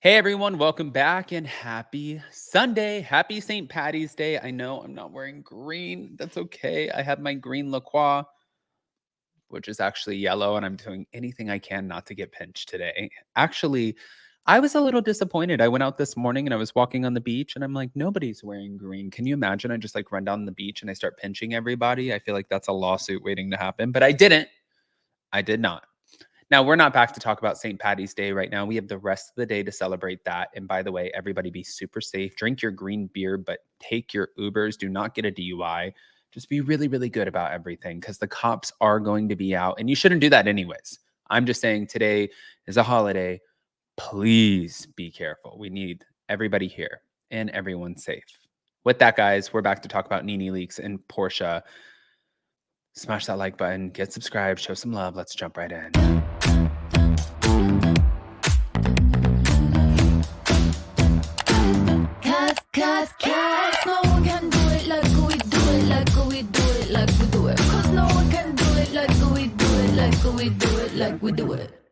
Hey everyone, welcome back and happy Sunday. Happy St. Patty's Day. I know I'm not wearing green. That's okay. I have my green La Croix, which is actually yellow, and I'm doing anything I can not to get pinched today. Actually, I was a little disappointed. I went out this morning and I was walking on the beach and I'm like, nobody's wearing green. Can you imagine? I just like run down the beach and I start pinching everybody. I feel like that's a lawsuit waiting to happen, but I didn't. I did not. Now, we're not back to talk about St. Patty's Day right now. We have the rest of the day to celebrate that. And by the way, everybody be super safe. Drink your green beer, but take your Ubers. Do not get a DUI. Just be really, really good about everything because the cops are going to be out and you shouldn't do that anyways. I'm just saying today is a holiday. Please be careful. We need everybody here and everyone safe. With that, guys, we're back to talk about Nene Leakes and Porsha. Smash that like button, get subscribed, show some love. Let's jump right in. Cause no one can do it like we do it, like we do it, like we do it. Cause no one can do it like we do it, like we do it, like we do it.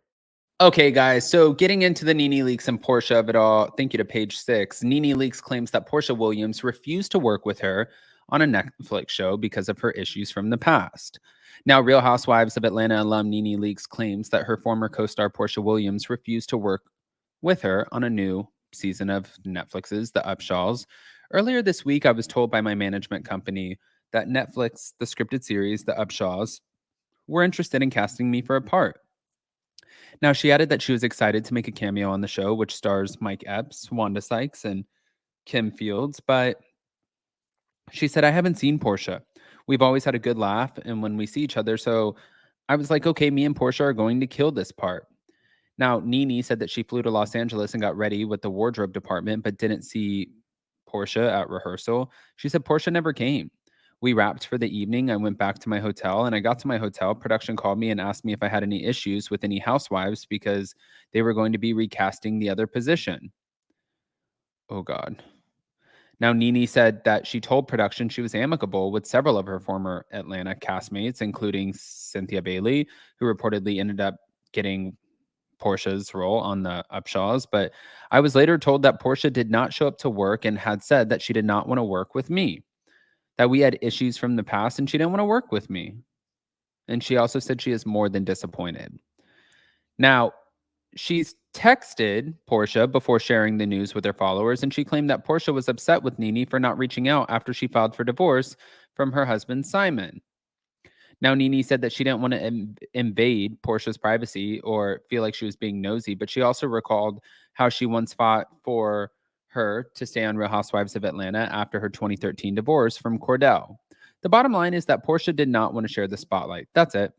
Okay, guys, so getting into the Nene Leakes and Porsha of it all, thank you to page 6. Nene Leakes claims that Porsha Williams refused to work with her on a Netflix show because of her issues from the past. Now, Real Housewives of Atlanta alum Nene Leakes claims that her former co-star Porsha Williams refused to work with her on a new season of Netflix's The Upshaws. Earlier this week, I was told by my management company that Netflix, the scripted series The Upshaws, were interested in casting me for a part. Now, she added that she was excited to make a cameo on the show, which stars Mike Epps, Wanda Sykes, and Kim Fields, but she said, I haven't seen Porsha. We've always had a good laugh and when we see each other, so I was like, okay, me and Porsha are going to kill this part. Now, Nene said that she flew to Los Angeles and got ready with the wardrobe department, but didn't see Porsha at rehearsal. She said Porsha never came. We wrapped for the evening. I went back to my hotel and I got to my hotel. Production called me and asked me if I had any issues with any housewives because they were going to be recasting the other position. Oh, God. Now, Nene said that she told production she was amicable with several of her former Atlanta castmates, including Cynthia Bailey, who reportedly ended up getting Porsha's role on the Upshaws. But I was later told that Porsha did not show up to work and had said that she did not want to work with me, that we had issues from the past and she didn't want to work with me. And she also said she is more than disappointed. Now, she's texted Porsha before sharing the news with her followers, and she claimed that Porsha was upset with Nene for not reaching out after she filed for divorce from her husband, Simon. Now, Nene said that she didn't want to invade Porsha's privacy or feel like she was being nosy, but she also recalled how she once fought for her to stay on Real Housewives of Atlanta after her 2013 divorce from Cordell. The bottom line is that Porsha did not want to share the spotlight. That's it.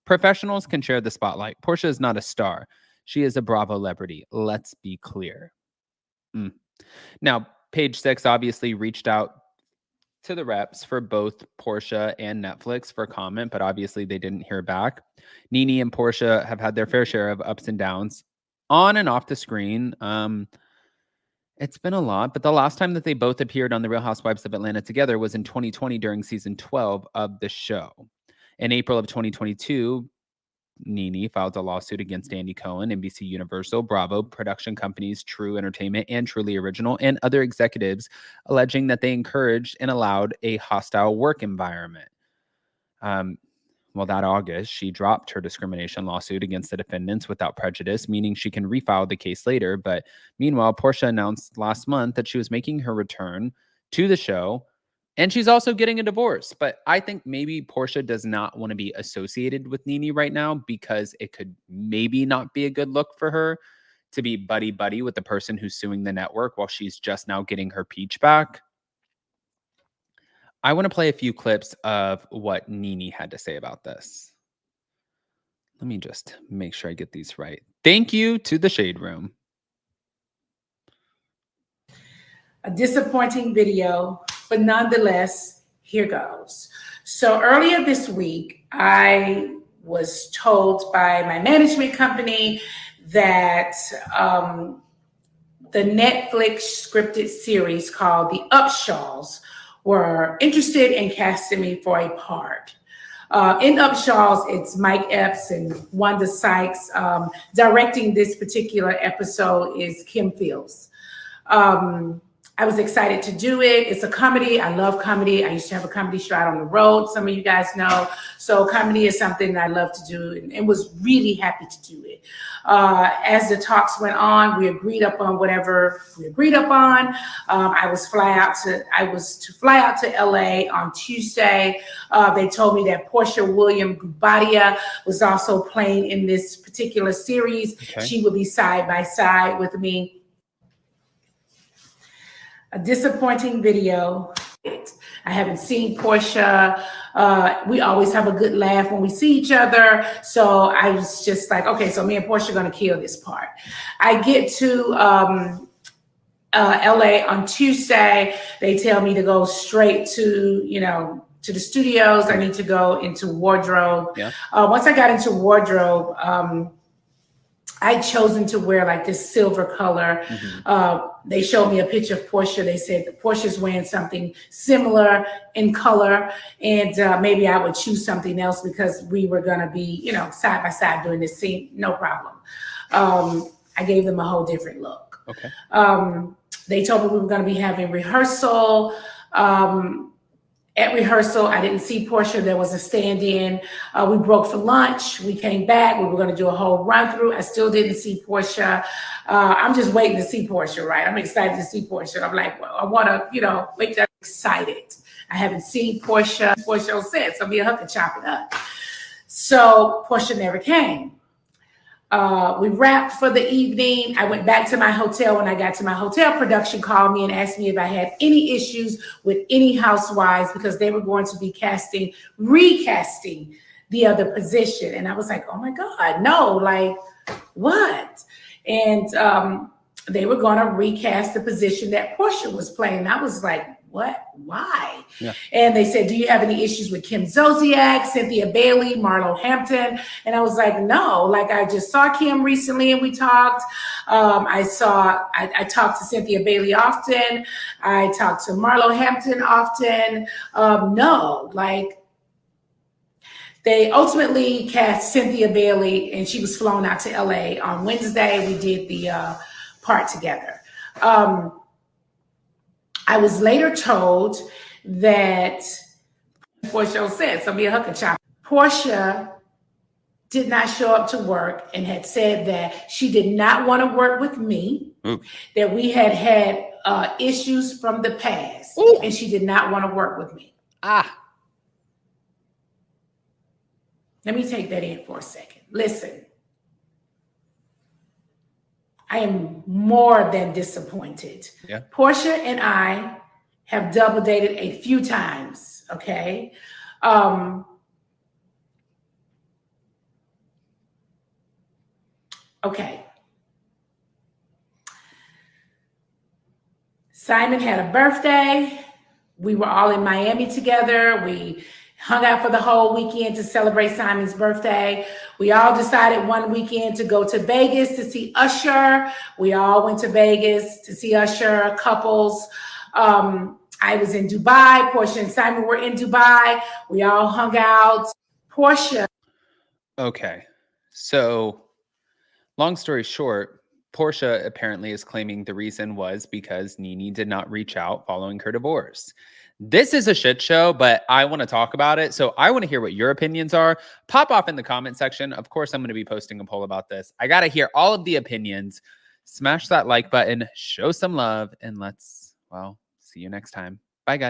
Professionals can share the spotlight. Porsha is not a star. She is a Bravo celebrity. Let's be clear. Now, page 6 obviously reached out to the reps for both Porsha and Netflix for comment, but obviously they didn't hear back. Nene and Porsha have had their fair share of ups and downs on and off the screen. It's been a lot, but the last time that they both appeared on The Real Housewives of Atlanta together was in 2020 during season 12 of the show. In April of 2022, Nene filed a lawsuit against Andy Cohen, NBC Universal, Bravo, production companies True Entertainment, and Truly Original, and other executives, alleging that they encouraged and allowed a hostile work environment. Well, that August, she dropped her discrimination lawsuit against the defendants without prejudice, meaning she can refile the case later. But meanwhile, Porsha announced last month that she was making her return to the show, and she's also getting a divorce. But I think maybe Porsha does not want to be associated with Nene right now because it could maybe not be a good look for her to be buddy-buddy with the person who's suing the network while she's just now getting her peach back. I want to play a few clips of what Nene had to say about this. Let me just make sure I get these right. Thank you to the Shade Room. A disappointing video, but nonetheless, here goes. So earlier this week, I was told by my management company that the Netflix scripted series called The Upshaws were interested in casting me for a part. In Upshaws, it's Mike Epps and Wanda Sykes. Directing this particular episode is Kim Fields. I was excited to do it. It's a comedy. I love comedy. I used to have a comedy show out on the road. Some of you guys know. So comedy is something that I love to do, and was really happy to do it. As the talks went on, we agreed upon whatever we agreed upon. I was to fly out to LA on Tuesday. They told me that Porsha Williams was also playing in this particular series. Okay. She would be side by side with me. A disappointing video. I haven't seen Porsha. We always have a good laugh when we see each other. So I was just like, okay, so me and Porsha are going to kill this part. I get to LA on Tuesday. They tell me to go straight to, to the studios. I need to go into wardrobe. Yeah. Once I got into wardrobe, I'd chosen to wear like this silver color. Mm-hmm. They showed me a picture of Porsha. They said that Portia's wearing something similar in color, and maybe I would choose something else because we were going to be, side by side doing this scene. No problem. I gave them a whole different look. Okay. They told me we were going to be having rehearsal. At rehearsal, I didn't see Porsha. There was a stand-in. We broke for lunch. We came back. We were going to do a whole run-through. I still didn't see Porsha. I'm just waiting to see Porsha, right? I'm excited to see Porsha. I'm like, well, I want to, wake up excited. I haven't seen Porsha since. I'll be a hook and chop it up. So Porsha never came. We wrapped for the evening. I went back to my hotel. When I got to my hotel, production called me and asked me if I had any issues with any housewives because they were going to be recasting the other position. And I was like, oh my God, no, like what? And they were going to recast the position that Porsha was playing. And I was like, what? Why? Yeah. And they said, do you have any issues with Kim Zolciak, Cynthia Bailey, Marlo Hampton? And I was like, no, like I just saw Kim recently and we talked. I talked to Cynthia Bailey often. I talked to Marlo Hampton often. No, like they ultimately cast Cynthia Bailey and she was flown out to LA on Wednesday. We did the part together. I was later told that Porsha said, so be a hook and chop. Porsha did not show up to work and had said that she did not want to work with me, that we had issues from the past, and she did not want to work with me. Let me take that in for a second. Listen. I am more than disappointed. Yeah. Porsha and I have double dated a few times. Okay. Okay. Simon had a birthday. We were all in Miami together. We hung out for the whole weekend to celebrate Simon's birthday. We all decided one weekend to go to Vegas to see Usher. We all went to Vegas to see Usher, couples. I was in Dubai. Porsha and Simon were in Dubai. We all hung out. Porsha. Okay. So long story short, Porsha apparently is claiming the reason was because Nene did not reach out following her divorce. This is a shit show, but I want to talk about it. So I want to hear what your opinions are. Pop off in the comment section. Of course, I'm going to be posting a poll about this. I got to hear all of the opinions. Smash that like button, show some love, and let's, well, see you next time.